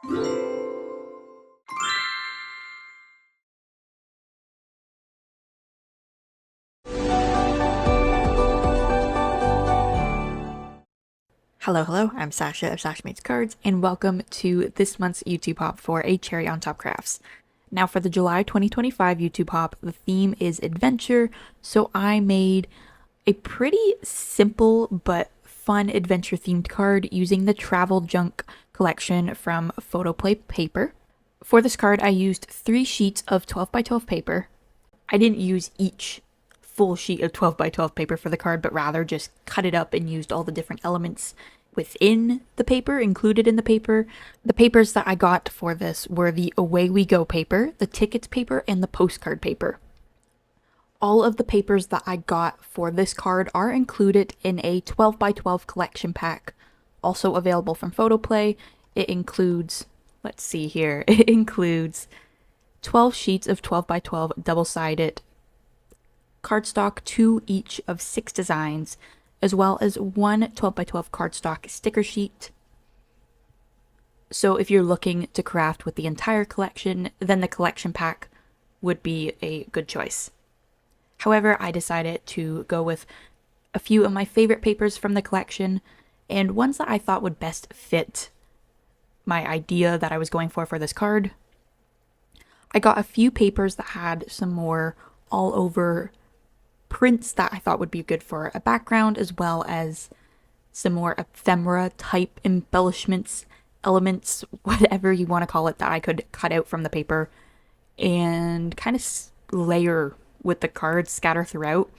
Hello, I'm Sasha of Sasha Makes Cards, and welcome to this month's YouTube Hop for a Cherry on Top Crafts. Now for the July 2025 YouTube Hop, the theme is adventure, so I made a pretty simple but fun adventure themed card using the Travel Junk collection from Photoplay Paper. For this card, I used 3 sheets of 12 by 12 paper. I didn't use each full sheet of 12 by 12 paper for the card, but rather just cut it up and used all the different elements within the paper, included in the paper. The papers that I got for this were the Away We Go paper, the tickets paper, and the postcard paper. All of the papers that I got for this card are included in a 12 by 12 collection pack, also available from Photoplay. It includes, let's see here, it includes 12 sheets of 12 by 12 double-sided cardstock, 2 each of 6 designs, as well as 1 12 by 12 cardstock sticker sheet. So if you're looking to craft with the entire collection, then the collection pack would be a good choice. However, I decided to go with a few of my favorite papers from the collection and ones that I thought would best fit my idea that I was going for this card. I got a few papers that had some more all over prints that I thought would be good for a background, as well as some more ephemera type embellishments, elements, whatever you want to call it, that I could cut out from the paper and kind of layer with the cards, scatter throughout.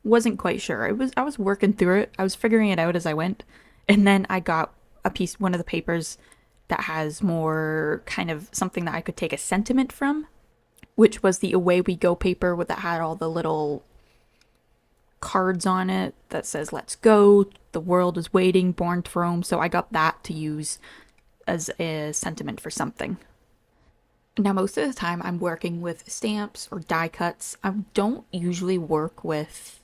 Wasn't quite sure. I was working through it. I was figuring it out as I went. And then I got one of the papers that has more kind of something that I could take a sentiment from, which was the Away We Go paper that had all the little cards on it that says let's go, the world is waiting, born to roam. So I got that to use as a sentiment for something. Now most of the time I'm working with stamps or die cuts. I don't usually work with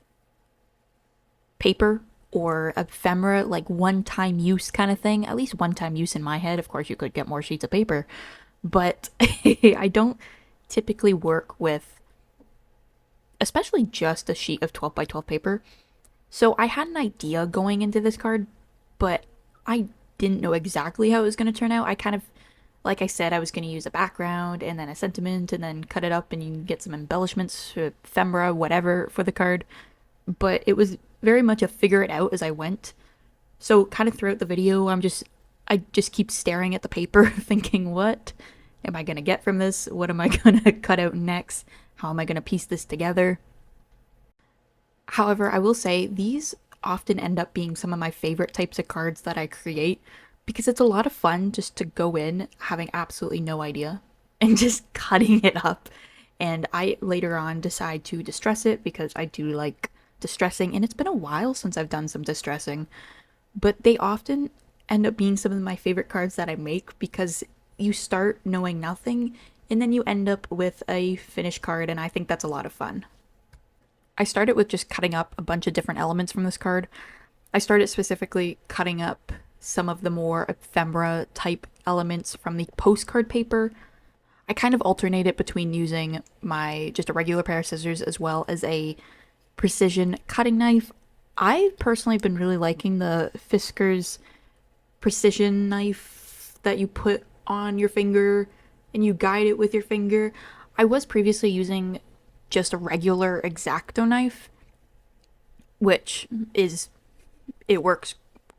paper or ephemera, like one-time use kind of thing. At least one-time use in my head. Of course you could get more sheets of paper, but I don't typically work with especially just a sheet of 12 by 12 paper. So I had an idea going into this card, but I didn't know exactly how it was going to turn out. I kind of, like I said, I was going to use a background and then a sentiment and then cut it up and you can get some embellishments, ephemera, whatever for the card. But it was very much a figure it out as I went. So kind of throughout the video, I just keep staring at the paper thinking, what am I going to get from this? What am I going to cut out next? How am I going to piece this together? However, I will say these often end up being some of my favorite types of cards that I create because it's a lot of fun just to go in having absolutely no idea and just cutting it up. And I later on decide to distress it because I do like distressing, and it's been a while since I've done some distressing, but they often end up being some of my favorite cards that I make because you start knowing nothing and then you end up with a finished card, and I think that's a lot of fun. I started with just cutting up a bunch of different elements from this card. I started specifically cutting up some of the more ephemera type elements from the postcard paper. I kind of alternated between using just a regular pair of scissors as well as a precision cutting knife. I've personally been really liking the Fiskars precision knife that you put on your finger and you guide it with your finger. I was previously using just a regular X-Acto knife, which it works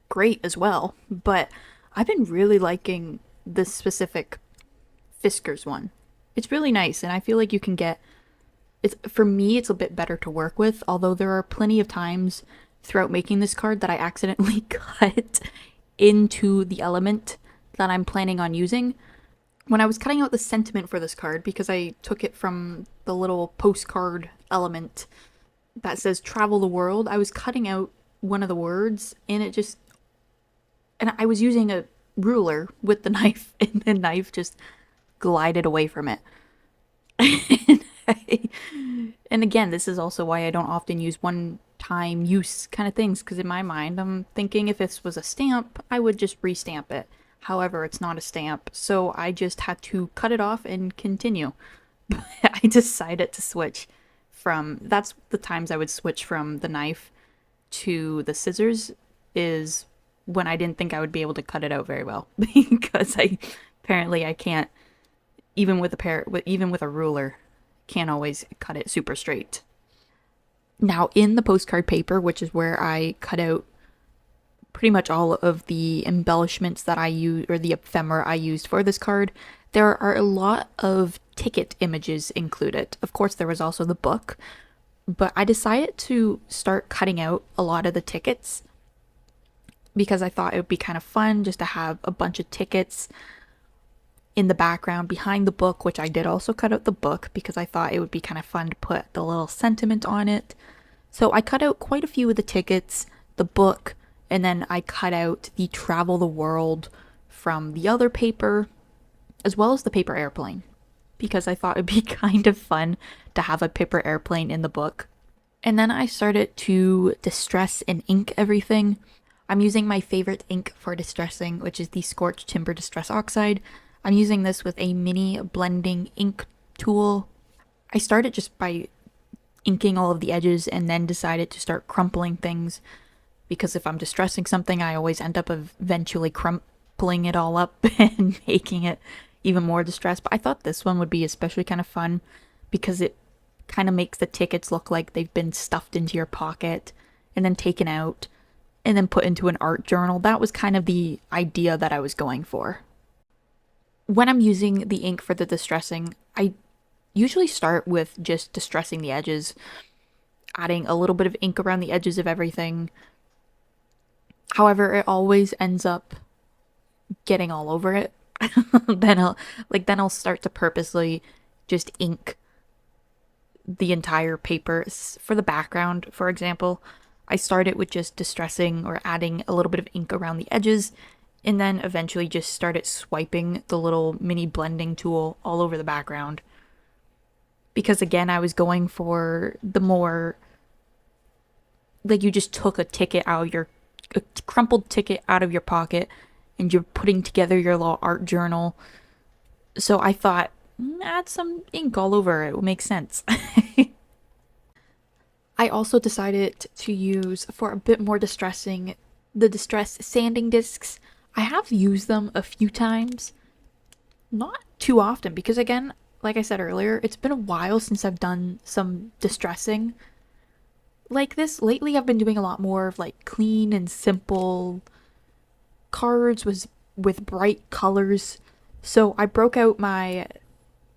great as well, but I've been really liking this specific Fiskars one. It's really nice, and I feel like you can get, for me, it's a bit better to work with, although there are plenty of times throughout making this card that I accidentally cut into the element that I'm planning on using. When I was cutting out the sentiment for this card, because I took it from the little postcard element that says travel the world, I was cutting out one of the words and I was using a ruler with the knife and the knife just glided away from it. And again, this is also why I don't often use one-time use kind of things, because in my mind, I'm thinking if this was a stamp, I would just re-stamp it. However, it's not a stamp, so I just had to cut it off and continue. I decided to switch from, that's the times I would switch from the knife to the scissors, is when I didn't think I would be able to cut it out very well because I apparently I can't, even with a ruler, can't always cut it super straight. Now in the postcard paper, which is where I cut out pretty much all of the embellishments that I use, or the ephemera I used for this card, there are a lot of ticket images included. Of course, there was also the book, but I decided to start cutting out a lot of the tickets because I thought it would be kind of fun just to have a bunch of tickets in the background behind the book, which I did also cut out the book because I thought it would be kind of fun to put the little sentiment on it. So I cut out quite a few of the tickets, the book, and then I cut out the Travel the World from the other paper, as well as the paper airplane, because I thought it'd be kind of fun to have a paper airplane in the book. And then I started to distress and ink everything. I'm using my favorite ink for distressing, which is the Scorched Timber Distress Oxide. I'm using this with a mini blending ink tool. I started just by inking all of the edges and then decided to start crumpling things, because if I'm distressing something, I always end up eventually crumpling it all up and making it even more distressed. But I thought this one would be especially kind of fun because it kind of makes the tickets look like they've been stuffed into your pocket and then taken out and then put into an art journal. That was kind of the idea that I was going for. When I'm using the ink for the distressing, I usually start with just distressing the edges, adding a little bit of ink around the edges of everything. However, it always ends up getting all over it. then I'll start to purposely just ink the entire paper. For the background, for example, I started with just distressing or adding a little bit of ink around the edges, and then eventually just started swiping the little mini blending tool all over the background. Because again, I was going for the more, like, you just took a crumpled ticket out of your pocket and you're putting together your little art journal. So I thought, add some ink all over it would make sense. I also decided to use, for a bit more distressing, the distress sanding discs. I have used them a few times, not too often, because again, like I said earlier, it's been a while since I've done some distressing like this. Lately, I've been doing a lot more of like clean and simple cards with bright colors. So I broke out my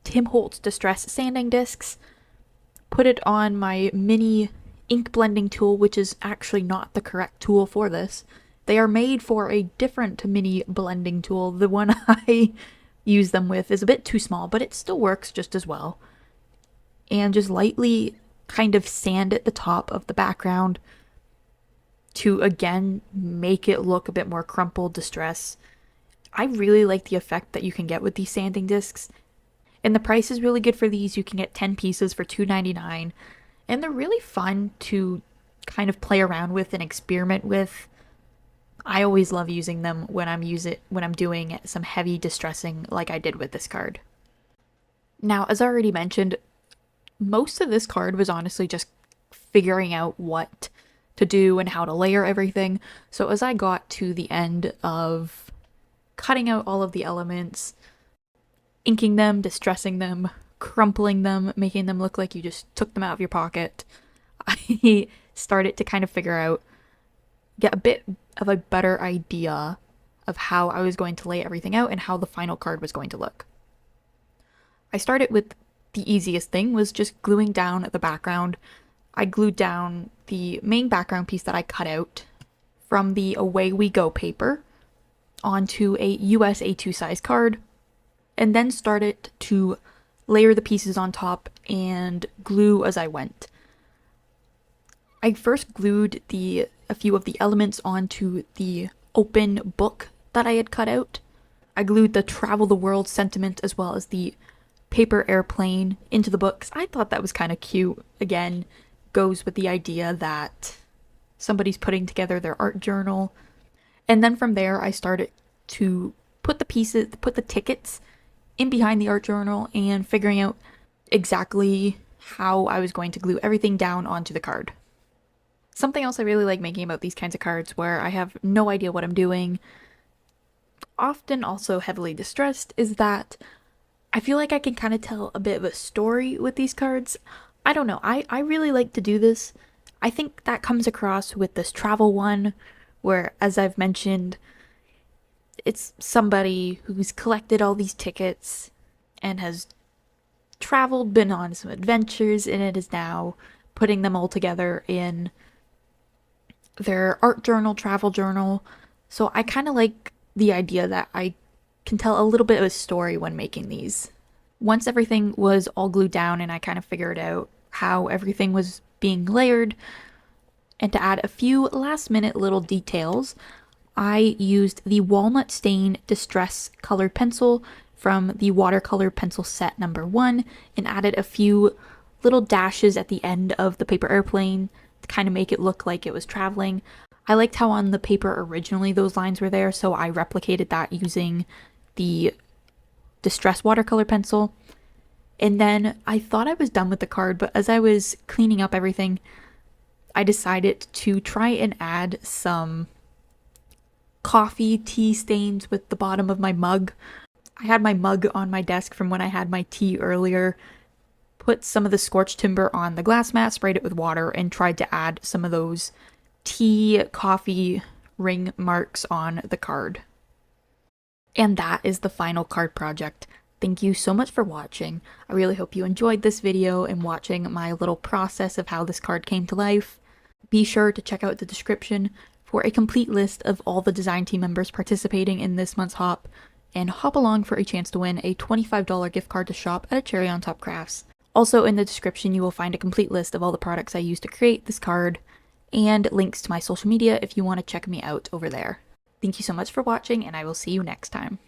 Tim Holtz Distress Sanding Discs, put it on my mini ink blending tool, which is actually not the correct tool for this. They are made for a different mini blending tool. The one I use them with is a bit too small, but it still works just as well. And just lightly kind of sand at the top of the background to again make it look a bit more crumpled distress. I really like the effect that you can get with these sanding discs. And the price is really good for these. You can get 10 pieces for $2.99. And they're really fun to kind of play around with and experiment with. I always love using them when I'm doing some heavy distressing like I did with this card. Now, as I already mentioned, most of this card was honestly just figuring out what to do and how to layer everything. So as I got to the end of cutting out all of the elements, inking them, distressing them, crumpling them, making them look like you just took them out of your pocket, I started to kind of get a bit of a better idea of how I was going to lay everything out and how the final card was going to look. I started with the easiest thing, was just gluing down the background. I glued down the main background piece that I cut out from the Away We Go paper onto a US A2 size card, and then started to layer the pieces on top and glue as I went. I first glued a few of the elements onto the open book that I had cut out. I glued the Travel the World sentiment as well as the paper airplane into the books. I thought that was kind of cute. Again, goes with the idea that somebody's putting together their art journal. And then from there, I started to put the tickets in behind the art journal and figuring out exactly how I was going to glue everything down onto the card. Something else I really like making about these kinds of cards where I have no idea what I'm doing, often also heavily distressed, is that I feel like I can kind of tell a bit of a story with these cards. I don't know, I really like to do this. I think that comes across with this travel one, where, as I've mentioned, it's somebody who's collected all these tickets and has traveled, been on some adventures, and it is now putting them all together in their art journal, travel journal. So I kind of like the idea that I can tell a little bit of a story when making these. Once everything was all glued down and I kind of figured out how everything was being layered, and to add a few last minute little details, I used the Walnut Stain Distress Colored Pencil from the watercolor pencil set number 1 and added a few little dashes at the end of the paper airplane to kind of make it look like it was traveling. I liked how on the paper originally those lines were there, so I replicated that using the Distress watercolor pencil. And then I thought I was done with the card, but as I was cleaning up everything, I decided to try and add some coffee tea stains with the bottom of my mug. I had my mug on my desk from when I had my tea earlier, put some of the scorched timber on the glass mat, sprayed it with water, and tried to add some of those tea coffee ring marks on the card. And that is the final card project. Thank you so much for watching. I really hope you enjoyed this video and watching my little process of how this card came to life. Be sure to check out the description for a complete list of all the design team members participating in this month's hop, and hop along for a chance to win a $25 gift card to shop at a Cherry on Top Crafts. Also in the description you will find a complete list of all the products I used to create this card, and links to my social media if you want to check me out over there. Thank you so much for watching, and I will see you next time.